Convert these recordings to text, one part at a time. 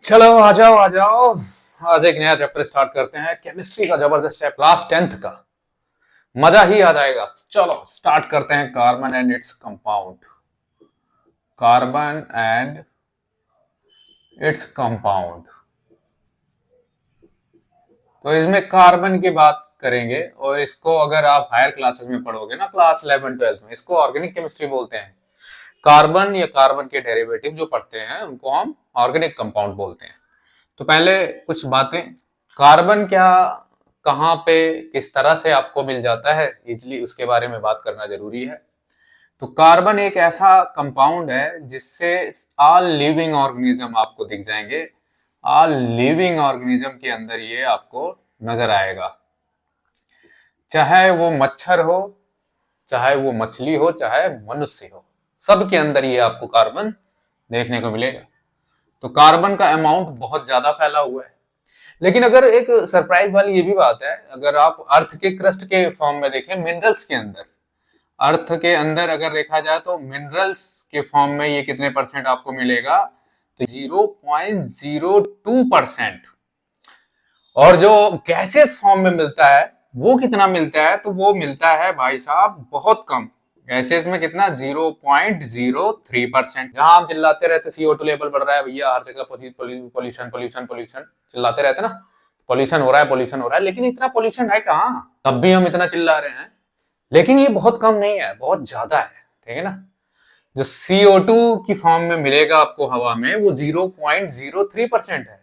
चलो आ जाओ आ जाओ। आज एक नया चैप्टर स्टार्ट करते हैं। केमिस्ट्री का जबरदस्त है, क्लास 10th का। मजा ही आ जाएगा। चलो स्टार्ट करते हैं। Carbon and its compound. Carbon and its compound. तो इसमें कार्बन की बात करेंगे और इसको अगर आप हायर क्लासेस में पढ़ोगे ना, क्लास 11 12 में, इसको ऑर्गेनिक केमिस्ट्री बोलते हैं। कार्बन या कार्बन के डेरिवेटिव जो पढ़ते हैं उनको हम ऑर्गेनिक कंपाउंड बोलते हैं। तो पहले कुछ बातें, कार्बन क्या, कहाँ पे, किस तरह से आपको मिल जाता है इजिली, उसके बारे में बात करना जरूरी है। तो कार्बन एक ऐसा कंपाउंड है जिससे ऑल लिविंग ऑर्गेनिज्म आपको दिख जाएंगे। ऑल लिविंग ऑर्गेनिज्म के अंदर ये आपको नजर आएगा, चाहे वो मच्छर हो, चाहे वो मछली हो, चाहे मनुष्य हो, सबके अंदर ये आपको कार्बन देखने को मिलेगा। तो कार्बन का अमाउंट बहुत ज्यादा फैला हुआ है। लेकिन अगर एक सरप्राइज वाली ये भी बात है, अगर आप अर्थ के क्रस्ट के फॉर्म में देखें, मिनरल्स के अंदर, अर्थ के अंदर अगर देखा जाए तो मिनरल्स के फॉर्म में ये कितने परसेंट आपको मिलेगा, तो 0.02%। और जो गैसेस फॉर्म में मिलता है वो कितना मिलता है, तो वो मिलता है भाई साहब बहुत कम। गैसेस में कितना, 0.03%। जहां हम चिल्लाते रहते CO2 लेवल बढ़ रहा है भैया, हर जगह पोल्यूशन पोल्यूशन पोल्यूशन चिल्लाते रहते ना, पोल्यूशन हो रहा है पोल्यूशन हो रहा है, लेकिन इतना पोल्यूशन है कहाँ, तब भी हम इतना चिल्ला रहे हैं। लेकिन ये बहुत कम नहीं है, बहुत ज्यादा है, ठीक है ना। जो CO2 की फॉर्म में मिलेगा आपको हवा में, वो 0.03% है।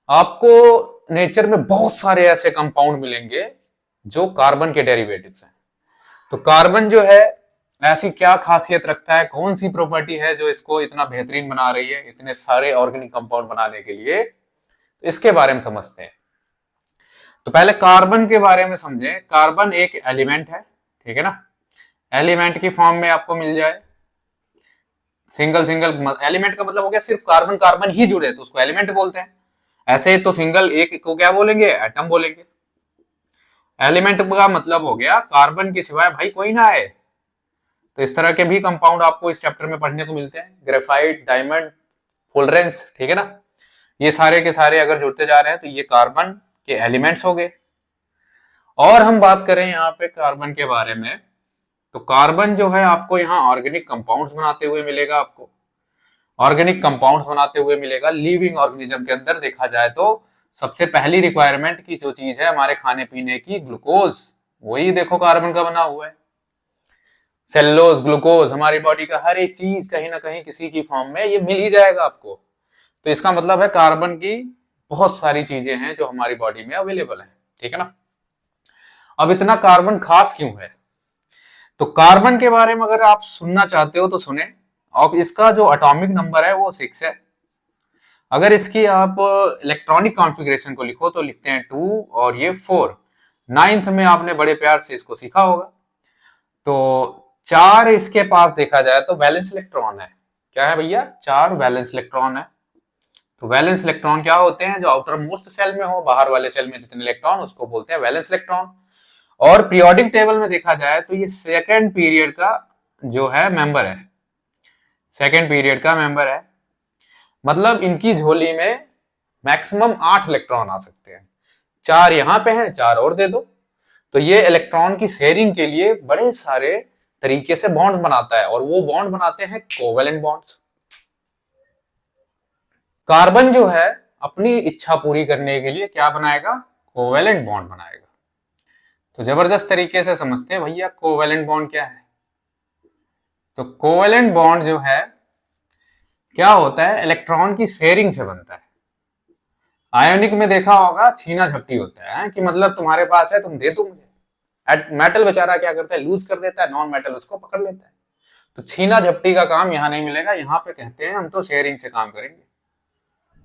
आपको नेचर में बहुत सारे ऐसे कंपाउंड मिलेंगे जो कार्बन के डेरिवेटिव्स हैं। तो कार्बन जो है ऐसी क्या खासियत रखता है, कौन सी प्रॉपर्टी है जो इसको इतना बेहतरीन बना रही है इतने सारे ऑर्गेनिक कंपाउंड बनाने के लिए, तो इसके बारे में समझते हैं। तो पहले कार्बन के बारे में समझें। कार्बन एक एलिमेंट है, ठीक है ना। एलिमेंट की फॉर्म में आपको मिल जाए, सिंगल सिंगल एलिमेंट का मतलब हो गया सिर्फ कार्बन कार्बन ही जुड़े तो उसको एलिमेंट बोलते हैं। ऐसे तो सिंगल एक को क्या बोलेंगे, एटम बोलेंगे। एलिमेंट का मतलब हो गया कार्बन के सिवाय भाई कोई ना है। तो इस तरह के भी कंपाउंड आपको इस चैप्टर में पढ़ने को मिलते हैं, ग्रेफाइट, डायमंड, फुलरेंस, ठीक है ना। ये सारे के सारे अगर जुड़ते जा रहे हैं तो ये कार्बन के एलिमेंट्स हो गए। और हम बात करें यहाँ पे कार्बन के बारे में, तो कार्बन जो है आपको यहाँ ऑर्गेनिक कंपाउंड्स बनाते हुए मिलेगा। आपको ऑर्गेनिक कंपाउंड्स बनाते हुए मिलेगा लिविंग ऑर्गेनिज्म के अंदर। देखा जाए तो सबसे पहली रिक्वायरमेंट की जो चीज है हमारे खाने पीने की, ग्लूकोज, वही देखो कार्बन का बना हुआ है। सेल्यूलोज, ग्लूकोज, हमारी बॉडी का हर एक चीज कहीं ना कहीं किसी की फॉर्म में ये मिल ही जाएगा आपको। तो इसका मतलब है कार्बन की बहुत सारी चीजें हैं जो हमारी बॉडी में अवेलेबल है, ठीक है ना। अब इतना कार्बन खास क्यों है, तो कार्बन के बारे में अगर आप सुनना चाहते हो तो सुने। और इसका जो एटॉमिक नंबर है वो 6 है। अगर इसकी आप इलेक्ट्रॉनिक कॉन्फ़िगरेशन को लिखो तो लिखते हैं 2 और ये 4। 9th में आपने बड़े प्यार से इसको सीखा होगा। तो 4 इसके पास देखा जाए तो वैलेंस इलेक्ट्रॉन है। क्या है भैया, 4 वैलेंस इलेक्ट्रॉन है। तो वैलेंस इलेक्ट्रॉन क्या होते हैं, जो आउटर मोस्ट सेल में हो, बाहर वाले सेल में जितने इलेक्ट्रॉन, उसको बोलते हैं वैलेंस इलेक्ट्रॉन। और पीरियोडिक टेबल में देखा जाए तो ये सेकेंड पीरियड का जो है मेंबर है, सेकेंड पीरियड का मेंबर है। मतलब इनकी झोली में मैक्सिमम 8 इलेक्ट्रॉन आ सकते हैं। 4 यहां पे हैं, 4 और दे दो। तो ये इलेक्ट्रॉन की शेयरिंग के लिए बड़े सारे तरीके से बॉन्ड बनाता है, और वो बॉन्ड बनाते हैं कोवेलेंट बॉन्ड्स। कार्बन जो है अपनी इच्छा पूरी करने के लिए क्या बनाएगा, कोवेलेंट बॉन्ड बनाएगा। तो जबरदस्त तरीके से समझते हैं भैया कोवेलेंट बॉन्ड क्या है। तो कोवेलेंट बॉन्ड जो है क्या होता है, इलेक्ट्रॉन की शेयरिंग से बनता है। आयोनिक में देखा होगा छीना झपटी होता है, कि मतलब तुम्हारे पास है तुम दे दो मुझे। मेटल बेचारा क्या करता है, लूज कर देता है, नॉन मेटल उसको पकड़ लेता है। तो छीना झपटी का काम यहाँ नहीं मिलेगा। यहाँ पे कहते हैं हम तो शेयरिंग से काम करेंगे।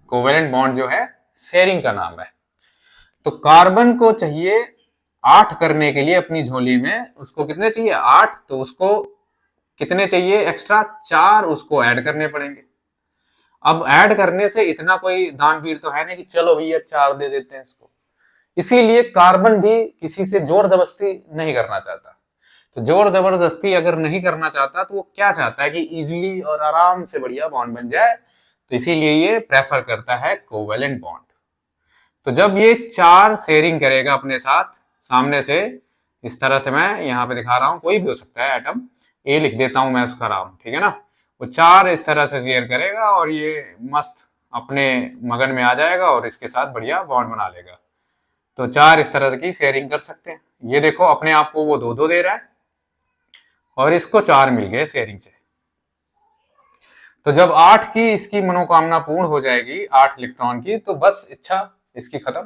कोवेलेंट बॉन्ड जो है शेयरिंग का नाम है। तो कार्बन को चाहिए 8 करने के लिए अपनी झोली में, उसको कितने चाहिए, 8। तो उसको कितने चाहिए एक्स्ट्रा, 4 उसको ऐड करने पड़ेंगे। अब ऐड करने से इतना कोई दानवीर तो है नहीं कि चलो भैया 4 दे देते हैं इसको। इसीलिए कार्बन भी किसी से जोर जबरदस्ती नहीं करना चाहता। तो जोर जबरदस्ती अगर नहीं करना चाहता तो वो क्या चाहता है कि इजीली और आराम से बढ़िया बॉन्ड बन जाए, तो इसीलिए ये प्रेफर करता है कोवेलेंट बॉन्ड। तो जब ये 4 शेयरिंग करेगा अपने साथ सामने से, इस तरह से मैं यहाँ पे दिखा रहा हूँ, कोई भी हो सकता है एटम, ए लिख देता हूं मैं उसका नाम, ठीक है ना। वो 4 इस तरह से शेयर करेगा और ये मस्त अपने मगन में आ जाएगा और इसके साथ बढ़िया बॉन्ड बना लेगा। तो 4 इस तरह की शेयरिंग कर सकते हैं। ये देखो अपने आप को वो 2-2 दे रहा है और इसको 4 मिल गए शेयरिंग से। तो जब 8 की इसकी मनोकामना पूर्ण हो जाएगी, 8 इलेक्ट्रॉन की, तो बस इच्छा इसकी खत्म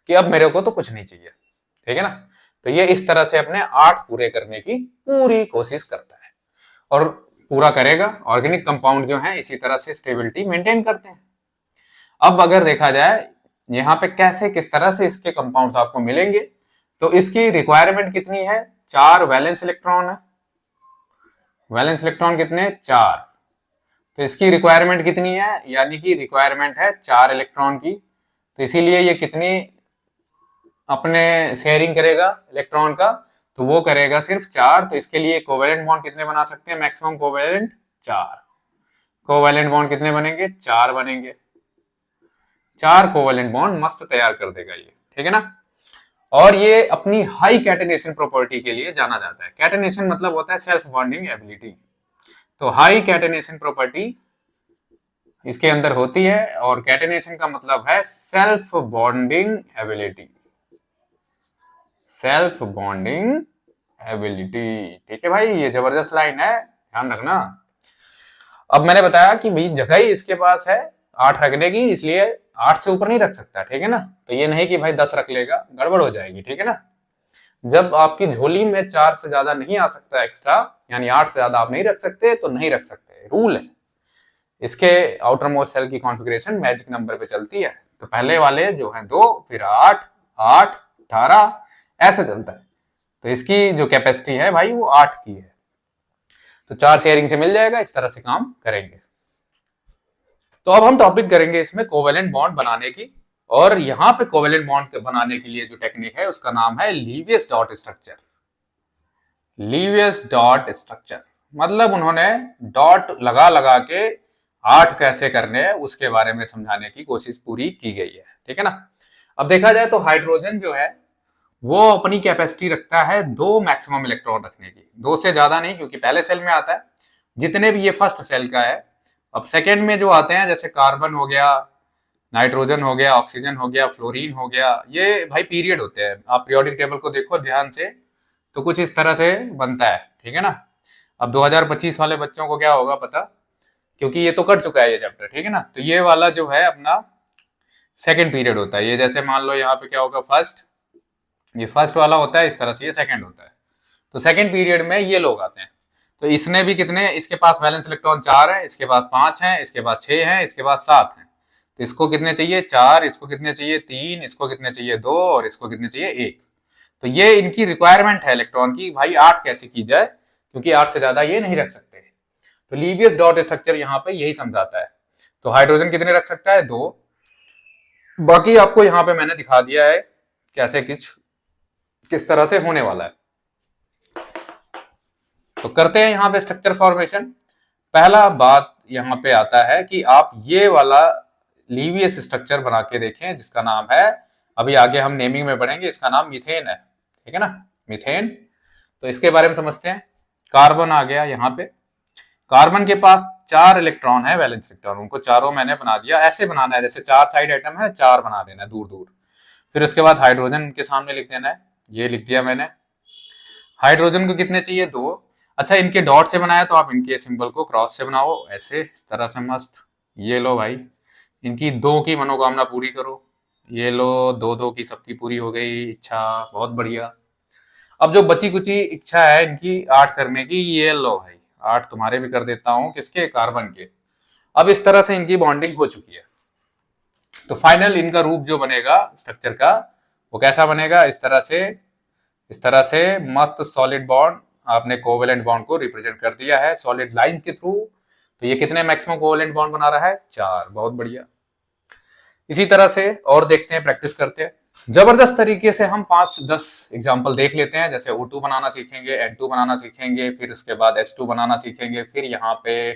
कि अब मेरे को तो कुछ नहीं चाहिए, ठीक है ना। तो ये इस तरह से अपने 8 पूरे करने की पूरी कोशिश करता है और पूरा करेगा। ऑर्गेनिक कंपाउंड जो है इसी तरह से स्टेबिलिटी मेंटेन करते हैं। अब अगर देखा जाए यहाँ पे कैसे किस तरह से इसके कंपाउंड्स आपको मिलेंगे, तो इसकी रिक्वायरमेंट कितनी है, 4 वैलेंस इलेक्ट्रॉन है। वैलेंस इलेक्ट्रॉन कितने, 4। तो इसकी रिक्वायरमेंट कितनी है, यानी कि रिक्वायरमेंट है 4 इलेक्ट्रॉन की। तो इसीलिए ये कितनी अपने शेयरिंग करेगा इलेक्ट्रॉन का, तो वो करेगा सिर्फ 4। तो इसके लिए कोवेलेंट बॉन्ड कितने बना सकते हैं, मैक्सिमम कोवेलेंट 4। कोवेलेंट बॉन्ड कितने बनेंगे, 4 बनेंगे। 4 कोवेलेंट बॉन्ड मस्त तैयार कर देगा ये, ठीक है ना। और ये अपनी हाई कैटेनेशन प्रॉपर्टी के लिए जाना जाता है। कैटेनेशन मतलब होता है सेल्फ बॉन्डिंग एबिलिटी। तो हाई कैटेनेशन प्रॉपर्टी इसके अंदर होती है और कैटेनेशन का मतलब है self bonding ability. Self bonding ability, ठीक है भाई, ये जबरदस्त लाइन है, ध्यान रखना। अब मैंने बताया कि भाई जगह ही इसके पास है 8 रखने की, इसलिए 8 से ऊपर नहीं रख सकता, ठीक है ना। तो ये नहीं कि भाई 10 रख लेगा, गड़बड़ हो जाएगी, ठीक है ना। जब आपकी झोली में 4 से ज्यादा नहीं आ सकता एक्स्ट्रा, यानी 8 से ज्यादा आप नहीं रख सकते, तो नहीं रख सकते, रूल है। इसके आउटर मोस्ट सेल की कॉन्फ़िगरेशन मैजिक नंबर पे चलती है। तो पहले वाले जो है 2, फिर 8, 8, 18 ऐसे चलता है। तो इसकी जो कैपेसिटी है भाई वो 8 की है। तो 4 शेयरिंग से मिल जाएगा, इस तरह से काम करेंगे। तो अब हम टॉपिक करेंगे इसमें कोवेलेंट बॉन्ड बनाने की। और यहां पे कोवेलेंट बॉन्ड बनाने के लिए जो टेक्निक है उसका नाम है लीवियस डॉट स्ट्रक्चर। लीवियस डॉट स्ट्रक्चर मतलब उन्होंने डॉट लगा लगा के 8 कैसे करने हैं उसके बारे में समझाने की कोशिश पूरी की गई है, ठीक है ना। अब देखा जाए तो हाइड्रोजन जो है वो अपनी कैपेसिटी रखता है 2 मैक्सिमम इलेक्ट्रॉन रखने की, 2 से ज्यादा नहीं, क्योंकि पहले सेल में आता है जितने भी, ये फर्स्ट सेल का है। अब सेकेंड में जो आते हैं जैसे कार्बन हो गया, नाइट्रोजन हो गया, ऑक्सीजन हो गया, फ्लोरीन हो गया, ये भाई पीरियड होते हैं। आप पीरियोडिक टेबल को देखो ध्यान से तो कुछ इस तरह से बनता है, ठीक है ना। अब 2025 वाले बच्चों को क्या होगा पता, क्योंकि ये तो कर चुका है ये चैप्टर, ठीक है ना। तो ये वाला जो है अपना सेकेंड पीरियड होता है। ये जैसे मान लो यहाँ पे क्या होगा, फर्स्ट, ये फर्स्ट वाला होता है, इस तरह से ये सेकंड होता है। तो सेकंड पीरियड में ये लोग आते हैं। तो इसने भी कितने, इसके पास वैलेंस इलेक्ट्रॉन 4 है, इसके पास 5 है, इसके पास 6 है, इसके पास 7 है। तो इसको कितने चाहिए, 4, इसको कितने चाहिए, 3, इसको कितने चाहिए, 2, और इसको कितने चाहिए, 1। तो ये इनकी रिक्वायरमेंट है इलेक्ट्रॉन की, भाई 8 कैसे की जाए, क्योंकि 8 से ज्यादा ये नहीं रख सकते। तो लीवियस डॉट स्ट्रक्चर यहाँ पे यही समझाता है। तो हाइड्रोजन कितने रख सकता है, 2। बाकी आपको यहाँ पे मैंने दिखा दिया है कैसे किस तरह से होने वाला है। तो करते हैं यहाँ पे स्ट्रक्चर फॉर्मेशन। पहला बात यहाँ पे आता है कि आप ये वाला लीवियस स्ट्रक्चर बना के देखें जिसका नाम है, अभी आगे हम नेमिंग में पढ़ेंगे, इसका नाम मीथेन है, ठीक है ना, मीथेन। तो इसके बारे में समझते हैं। कार्बन आ गया यहाँ पे, कार्बन के पास 4 इलेक्ट्रॉन है, वैलेंस इलेक्ट्रॉन, उनको चारों मैंने बना दिया। ऐसे बनाना है जैसे 4 साइड एटम है, 4 बना देना है दूर दूर। फिर उसके बाद हाइड्रोजन के सामने लिख देना है, ये लिख दिया मैंने। हाइड्रोजन को कितने चाहिए, 2। अच्छा इनके डॉट से बनाया तो आप इनके सिंबल को क्रॉस से बनाओ, ऐसे इस तरह से मस्त। ये लो भाई, इनकी 2 की मनोकामना पूरी करो। ये लो, 2-2 की सबकी पूरी हो गई इच्छा, बहुत बढ़िया। अब जो बची कुची इच्छा है इनकी 8 करने की, ये लो भाई 8 तुम्हारे भी कर देता हूं, किसके, कार्बन के। अब इस तरह से इनकी बॉन्डिंग हो चुकी है। तो फाइनल इनका रूप जो बनेगा स्ट्रक्चर का वो कैसा बनेगा, इस तरह से मस्त सॉलिड बॉन्ड। आपने कोवेलेंट बॉन्ड को रिप्रेजेंट कर दिया है सॉलिड लाइन के थ्रू। तो ये कितने मैक्सिमम कोवेलेंट बॉन्ड बना रहा है, 4, बहुत बढ़िया। इसी तरह से और देखते हैं, प्रैक्टिस करते हैं जबरदस्त तरीके से। हम 5-10 एग्जाम्पल देख लेते हैं। जैसे O2 बनाना सीखेंगे, N2 बनाना सीखेंगे, फिर उसके बाद H2 बनाना सीखेंगे, फिर यहाँ पे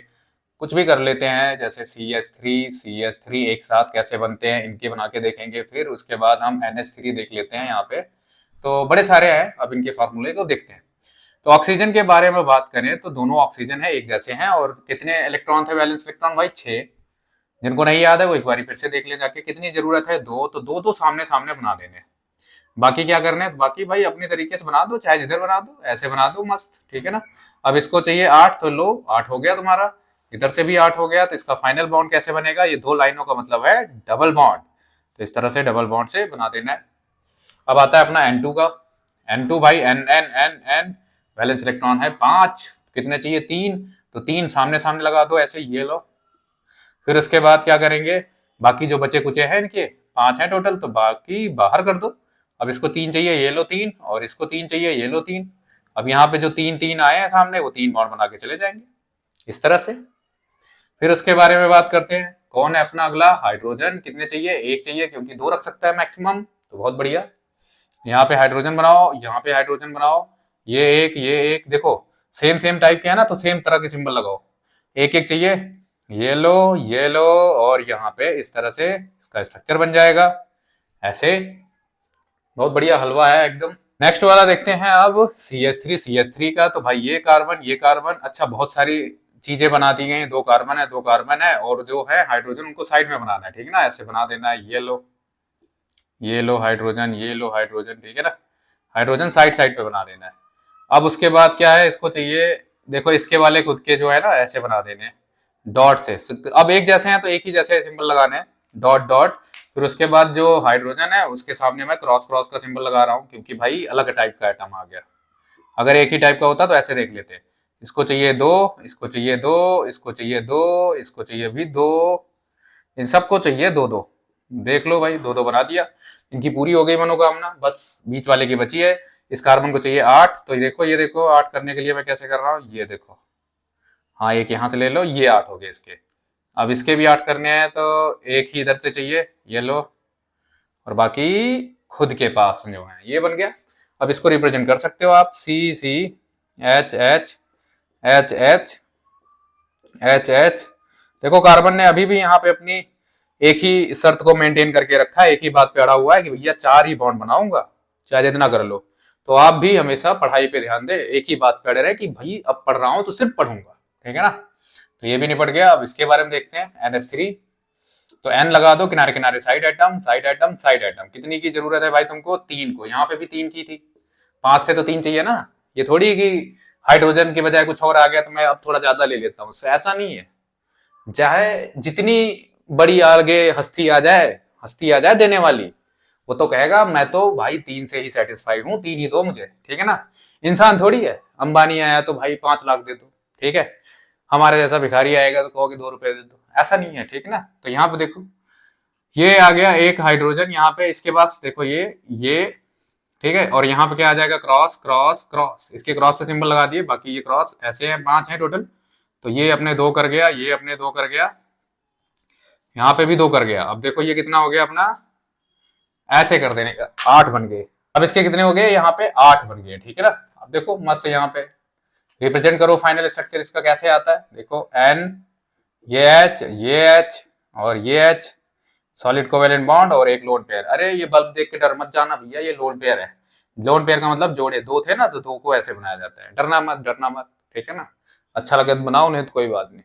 कुछ भी कर लेते हैं, जैसे CH3 एक साथ कैसे बनते हैं इनके बना के देखेंगे, फिर उसके बाद हम NH3 देख लेते हैं यहाँ पे। तो बड़े सारे हैं, अब इनके फार्मूले को देखते हैं। तो ऑक्सीजन के बारे में बात करें तो दोनों ऑक्सीजन है एक जैसे हैं, और कितने इलेक्ट्रॉन थे वैलेंस इलेक्ट्रॉन भाई 6। जिनको नहीं याद है वो एक बार फिर से देख ले जाके। कितनी जरूरत है 2, तो दो सामने सामने बना देने। बाकी क्या करना है, बाकी भाई अपनी तरीके से बना दो, चाहे जिधर बना दो ऐसे बना दो मस्त, ठीक है ना। अब इसको चाहिए 8, तो लो 8 हो गया तुम्हारा, इधर से भी 8 हो गया। तो इसका फाइनल बॉन्ड कैसे बनेगा, ये 2 लाइनों का मतलब है डबल बॉन्ड, तो इस तरह से डबल बॉन्ड से बना देना है। अब आता है अपना N2 का। N2 भाई N N N N valence electron है 5, कितने चाहिए 3, तो 3 सामने सामने लगा दो ऐसे, ये लो। फिर उसके बाद क्या करेंगे, बाकी जो बचे कुचे हैं इनके 5 हैं टोटल, तो बाकी बाहर कर दो। अब इसको 3 चाहिए, ये लो 3, और इसको 3 चाहिए, ये लो 3। अब यहाँ पे जो 3 3 आए हैं सामने, वो 3 बॉन्ड बना के चले जाएंगे इस तरह से। फिर उसके बारे में बात करते हैं, कौन है अपना अगला, हाइड्रोजन। कितने चाहिए, 1 चाहिए, क्योंकि 2 रख सकता है मैक्सिमम, तो बहुत बढ़िया। यहाँ पे हाइड्रोजन बनाओ, यहाँ पे हाइड्रोजन बनाओ, ये एक देखो सेम सेम टाइप के है ना, तो सेम तरह के सिंबल लगाओ। एक एक चाहिए, ये लो, और यहाँ पे इस तरह से इसका स्ट्रक्चर बन जाएगा ऐसे। बहुत बढ़िया हलवा है एकदम। नेक्स्ट वाला देखते हैं अब CH3 का। तो भाई ये कार्बन, अच्छा बहुत सारी चीजें बना दी गई, 2 कार्बन है, और जो है हाइड्रोजन उनको साइड में बनाना है, ठीक है ना, ऐसे बना देना है। ये लो हाइड्रोजन, ठीक है ना, हाइड्रोजन साइड साइड पे बना देना है। अब उसके बाद क्या है, इसको चाहिए, देखो इसके वाले खुद के जो है ना ऐसे बना देने डॉट से। अब एक जैसे हैं तो एक ही जैसे सिंबल लगाने हैं, डॉट डॉट। फिर उसके बाद जो हाइड्रोजन है उसके सामने मैं क्रॉस क्रॉस का सिंबल लगा रहा हूँ, क्योंकि भाई अलग टाइप का एटम आ गया। अगर एक ही टाइप का होता तो ऐसे देख लेते, इसको चाहिए 2, इसको चाहिए 2, इसको चाहिए 2, इसको चाहिए भी 2, इन सबको चाहिए 2 2। देख लो भाई 2 2 बना दिया, इनकी पूरी हो गई मनोकामना, बस बीच वाले की बची है। इस कार्बन को चाहिए 8, तो ये देखो 8 करने के लिए मैं कैसे कर रहा हूँ, ये देखो, हाँ एक यहाँ से ले लो, ये 8 हो गए इसके। अब इसके भी 8 करने हैं, तो एक ही इधर से चाहिए, ये लो, और बाकी खुद के पास जो है ये बन गया। अब इसको रिप्रेजेंट कर सकते हो आप, CC H देखो कार्बन ने अभी भी यहाँ पे अपनी एक ही शर्त को मेंटेन करके रखा है, एक ही बात पे अड़ा हुआ है कि भैया 4 ही बॉन्ड बनाऊंगा, चाहे जितना कर लो। तो आप भी हमेशा पढ़ाई पे ध्यान दे, एक ही बात पे अड़े रहे कि भाई अब पढ़ रहा हूं तो सिर्फ पढ़ूंगा, ठीक है ना। तो ये भी निपट गया। अब इसके बारे में देखते हैं NH3। तो N लगा दो किनारे किनारे, साइड एटम। कितनी की जरूरत है भाई तुमको, 3 को, यहाँ पे भी 3 की थी, 5 थे तो 3 चाहिए ना। ये थोड़ी कि हाइड्रोजन के बजाय कुछ और आ गया तो मैं अब थोड़ा ज्यादा ले लेता हूँ, ऐसा नहीं है। चाहे जितनी बड़ी आगे हस्ती आ जाए देने वाली, वो तो कहेगा मैं तो भाई 3 से ही सेटिस्फाई हूँ, 3 ही दो मुझे, ठीक है ना। इंसान थोड़ी है, अंबानी आया तो भाई 5 लाख दे दो, ठीक है। हमारे जैसा भिखारी आएगा तो कहोगे 2 रुपए दे दो, ऐसा नहीं है, ठीक है ना। तो यहाँ पे देखो ये आ गया एक हाइड्रोजन, यहाँ पे इसके पास देखो ये ठीक है, और यहाँ पे क्या आ जाएगा, क्रॉस क्रॉस क्रॉस, इसके क्रॉस से सिंबल लगा दिए, बाकी ये क्रॉस ऐसे हैं, 5 हैं टोटल। तो ये अपने 2 कर गया, ये अपने 2 कर गया, यहाँ पे भी 2 कर गया। अब देखो ये कितना हो गया अपना, ऐसे कर देने का 8 बन गए। अब इसके कितने हो गए, यहाँ पे 8 बन गए, ठीक है ना। अब देखो मस्त, यहाँ पे रिप्रेजेंट करो फाइनल स्ट्रक्चर इसका कैसे आता है, देखो N, ये H और ये H, सॉलिड कोवेलेंट बॉन्ड और एक लोन पेयर। अरे ये बल्ब देख के डर मत जाना भैया, ये लोन पेयर है। लोन पेयर का मतलब जोड़े, 2 थे ना तो 2 को ऐसे बनाया जाता है, डरना मत, ठीक है ना। अच्छा लगे तो बनाओ, नहीं तो कोई बात नहीं।